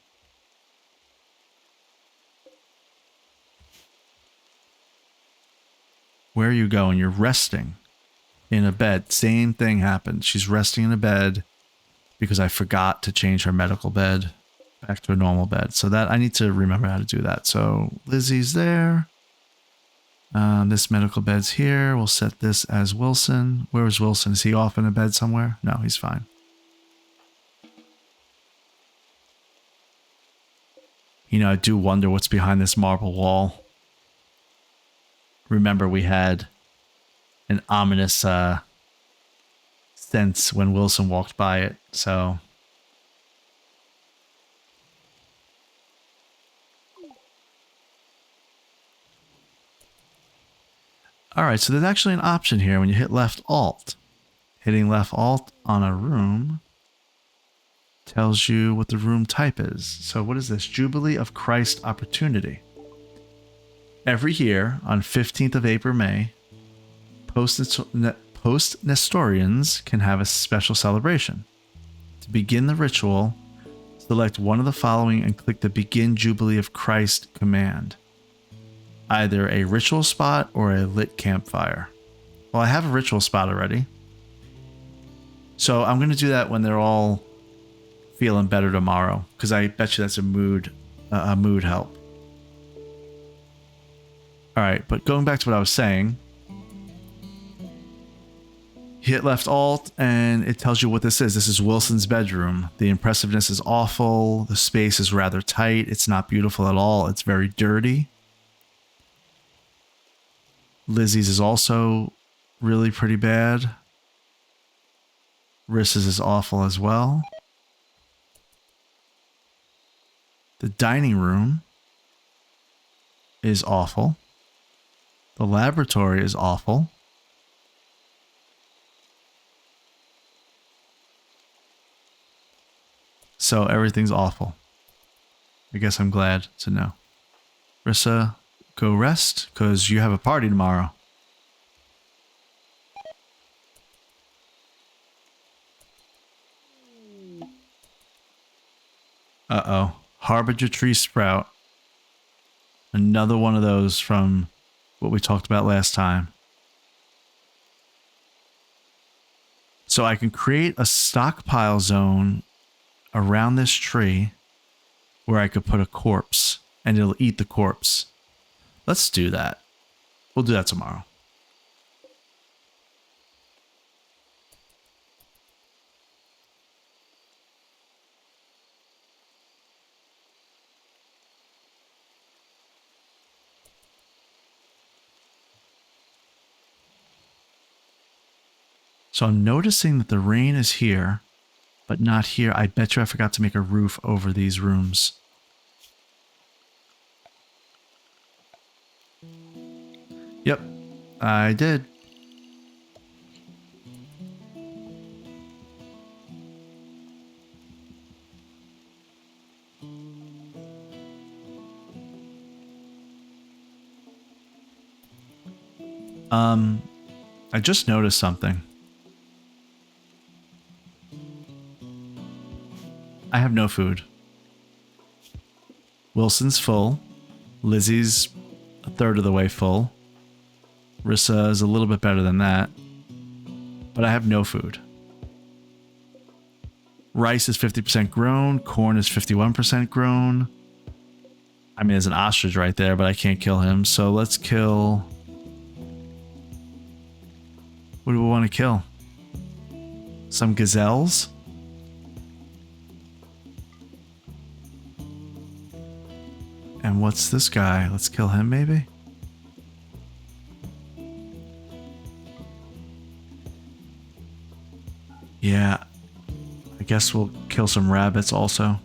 Where are you going? You're resting in a bed. Same thing happened. She's resting in a bed because I forgot to change her medical bed back to a normal bed. So that I need to remember how to do that. So Lizzie's there. This medical bed's here. We'll set this as Wilson. Where is Wilson? Is he off in a bed somewhere? No, he's fine. You know, I do wonder what's behind this marble wall. Remember, we had an ominous sense when Wilson walked by it, so... Alright, so there's actually an option here when you hit left alt. Hitting left alt on a room tells you what the room type is. So what is this? Jubilee of Christ Opportunity. Every year on 15th of April, May, post-Nestorians can have a special celebration. To begin the ritual, select one of the following and click the Begin Jubilee of Christ command. Either a ritual spot or a lit campfire. Well, I have a ritual spot already. So I'm going to do that when they're all feeling better tomorrow, because I bet you that's a mood help. All right, but going back to what I was saying, hit left alt and it tells you what this is. This is Wilson's bedroom. The impressiveness is awful. The space is rather tight. It's not beautiful at all. It's very dirty. Lizzie's is also really pretty bad. Rissa's is awful as well. The dining room is awful. The laboratory is awful. So everything's awful. I guess I'm glad to know. Rissa, go rest, because you have a party tomorrow. Uh-oh. Harbinger tree sprout. Another one of those from what we talked about last time. So I can create a stockpile zone around this tree where I could put a corpse and it'll eat the corpse. Let's do that. We'll do that tomorrow. So I'm noticing that the rain is here, but not here. I bet you I forgot to make a roof over these rooms. Yep, I did. I just noticed something. I have no food. Wilson's full. Lizzie's a third of the way full. Rissa is a little bit better than that. But I have no food. Rice is 50% grown. Corn is 51% grown. I mean, there's an ostrich right there, but I can't kill him. So let's kill... What do we want to kill? Some gazelles? And what's this guy? Let's kill him, maybe? Yeah. I guess we'll kill some rabbits also.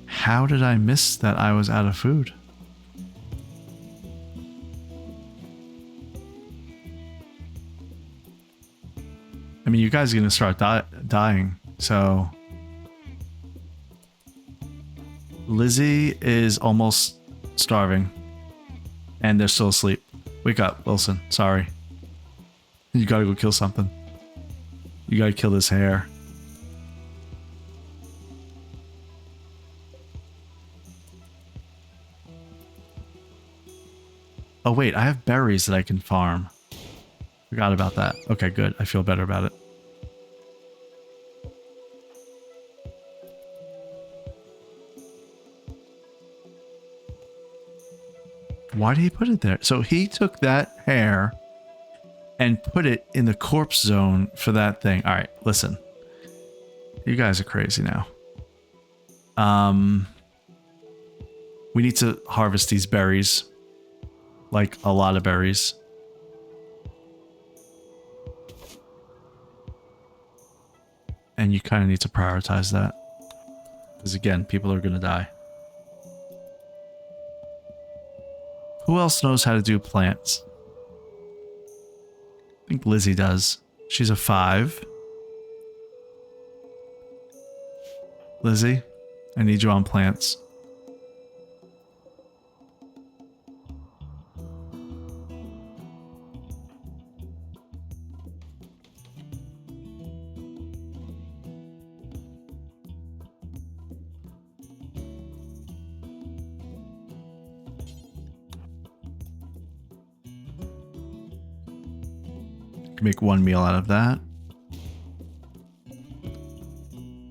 How did I miss that I was out of food? you guys are gonna start dying. So Lizzie is almost starving, and they're still asleep. Wake up, Wilson. Sorry. You gotta go kill something. You gotta kill this hare. Oh wait, I have berries that I can farm. Forgot about that. Okay, good. I feel better about it. Why did he put it there? So he took that hare and put it in the corpse zone for that thing. All right, listen. You guys are crazy now. We need to harvest these berries. Like a lot of berries. And you kind of need to prioritize that. Because again, people are going to die. Who else knows how to do plants? I think Lizzie does. She's a 5. Lizzie, I need you on plants. Make one meal out of that.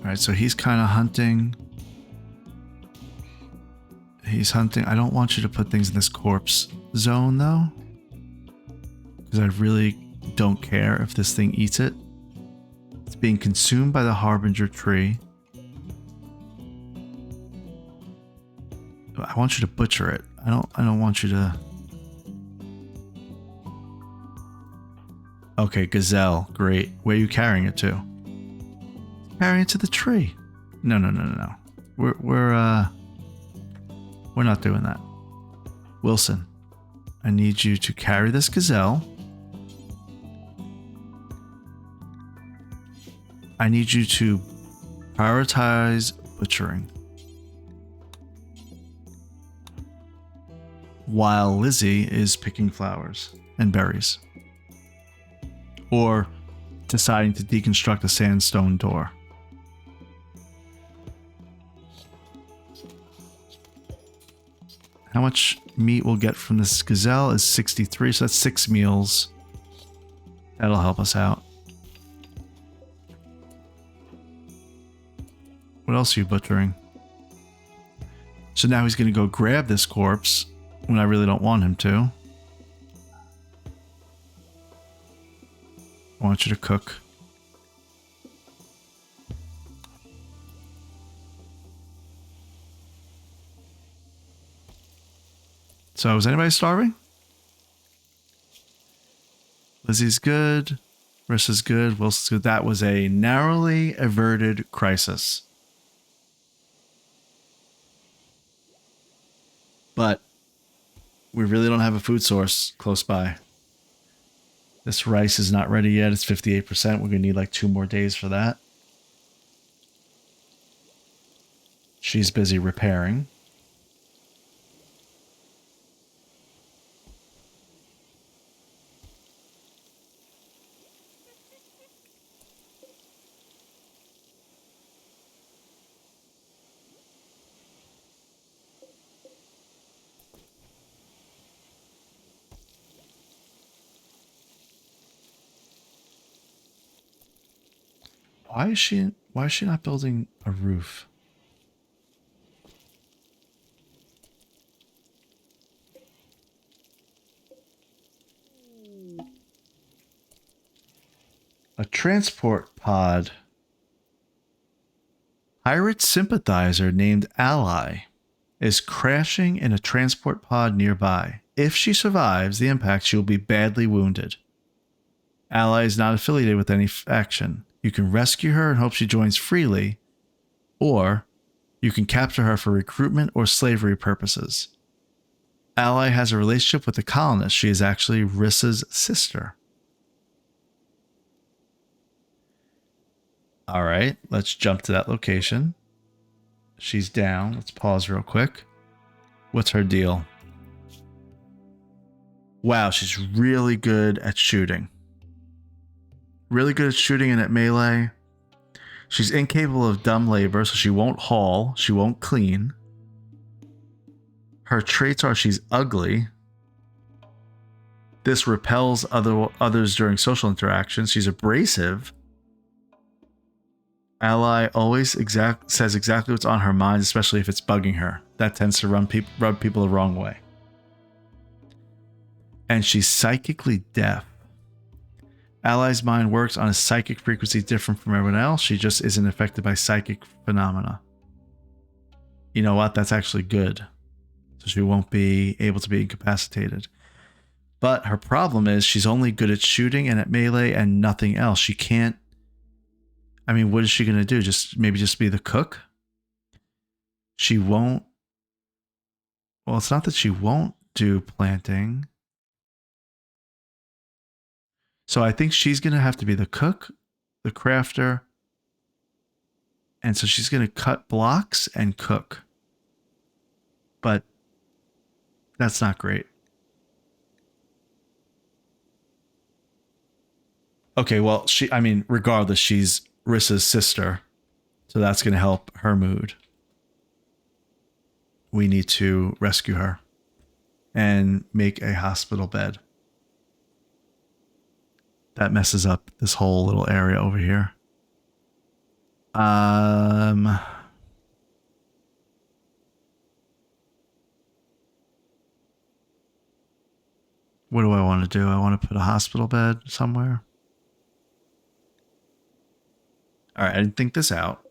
Alright, so he's kind of hunting. He's hunting. I don't want you to put things in this corpse zone, though. Because I really don't care if this thing eats it. It's being consumed by the Harbinger tree. I want you to butcher it. I don't want you to... Okay, gazelle. Great. Where are you carrying it to? Carrying it to the tree. No. We're not doing that. Wilson, I need you to carry this gazelle. I need you to prioritize butchering. While Lizzie is picking flowers and berries. Or deciding to deconstruct a sandstone door. How much meat we'll get from this gazelle is 63, so that's 6 meals. That'll help us out. What else are you butchering? So now he's going to go grab this corpse when I really don't want him to. I want you to cook. So, is anybody starving? Lizzie's good. Marissa's good. Wilson's good. That was a narrowly averted crisis. But we really don't have a food source close by. This rice is not ready yet. It's 58%. We're going to need like 2 more days for that. She's busy repairing. Why is she not building a roof? A transport pod. Pirate sympathizer named Ally is crashing in a transport pod nearby. If she survives the impact, she will be badly wounded. Ally is not affiliated with any faction. You can rescue her and hope she joins freely, or you can capture her for recruitment or slavery purposes. Ally has a relationship with the colonist. She is actually Rissa's sister. All right, let's jump to that location. She's down. Let's pause real quick. What's her deal? Wow, she's really good at shooting. Really good at shooting and at melee. She's incapable of dumb labor, so she won't haul. She won't clean. Her traits are she's ugly. This repels others during social interactions. She's abrasive. Ally always says exactly what's on her mind, especially if it's bugging her. That tends to rub people the wrong way. And she's psychically deaf. Ally's mind works on a psychic frequency different from everyone else. She just isn't affected by psychic phenomena. You know what? That's actually good. So she won't be able to be incapacitated. But her problem is she's only good at shooting and at melee and nothing else. She can't. I mean, what is she going to do? Maybe just be the cook? She won't. Well, it's not that she won't do planting. So I think she's going to have to be the cook, the crafter. And so she's going to cut blocks and cook. But that's not great. Okay, well, regardless, she's Rissa's sister. So that's going to help her mood. We need to rescue her and make a hospital bed. That messes up this whole little area over here. What do I want to do? I want to put a hospital bed somewhere. All right, I didn't think this out.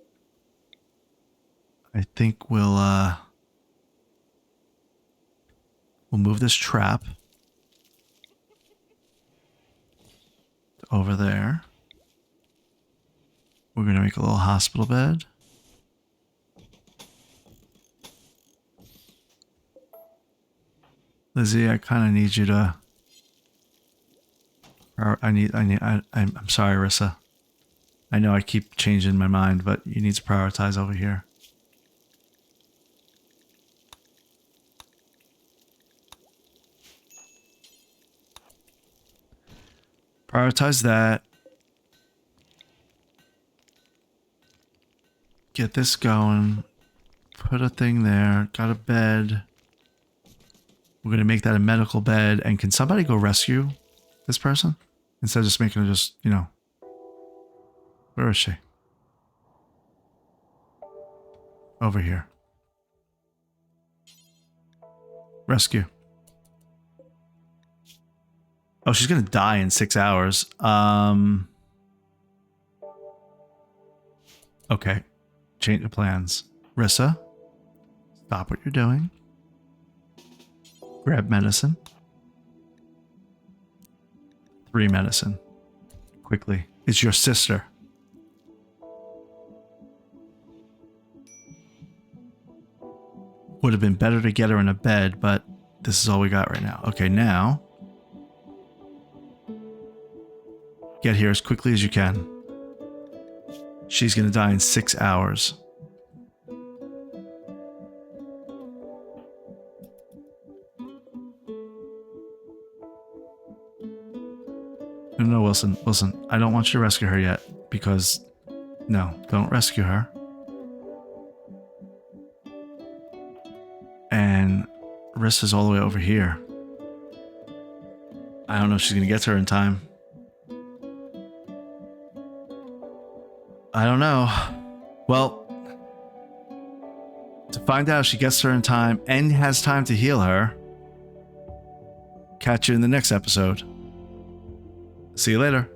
I think we'll move this trap over there. We're going to make a little hospital bed. Lizzie, I kind of need you to... I'm sorry, Rissa. I know I keep changing my mind, but you need to prioritize over here. Prioritize that. Get this going. Put a thing there. Got a bed. We're going to make that a medical bed. And can somebody go rescue this person? Instead of just making her just, Where is she? Over here. Rescue. Oh, she's going to die in 6 hours. Okay. Change the plans. Rissa, stop what you're doing. Grab medicine. 3 medicine. Quickly. It's your sister. Would have been better to get her in a bed, but this is all we got right now. Okay, now get here as quickly as you can. She's going to die in 6 hours. No, Wilson, I don't want you to rescue her yet because... No, don't rescue her. And Rissa's all the way over here. I don't know if she's going to get to her in time. I don't know. Well, to find out if she gets to her in time and has time to heal her, catch you in the next episode. See you later.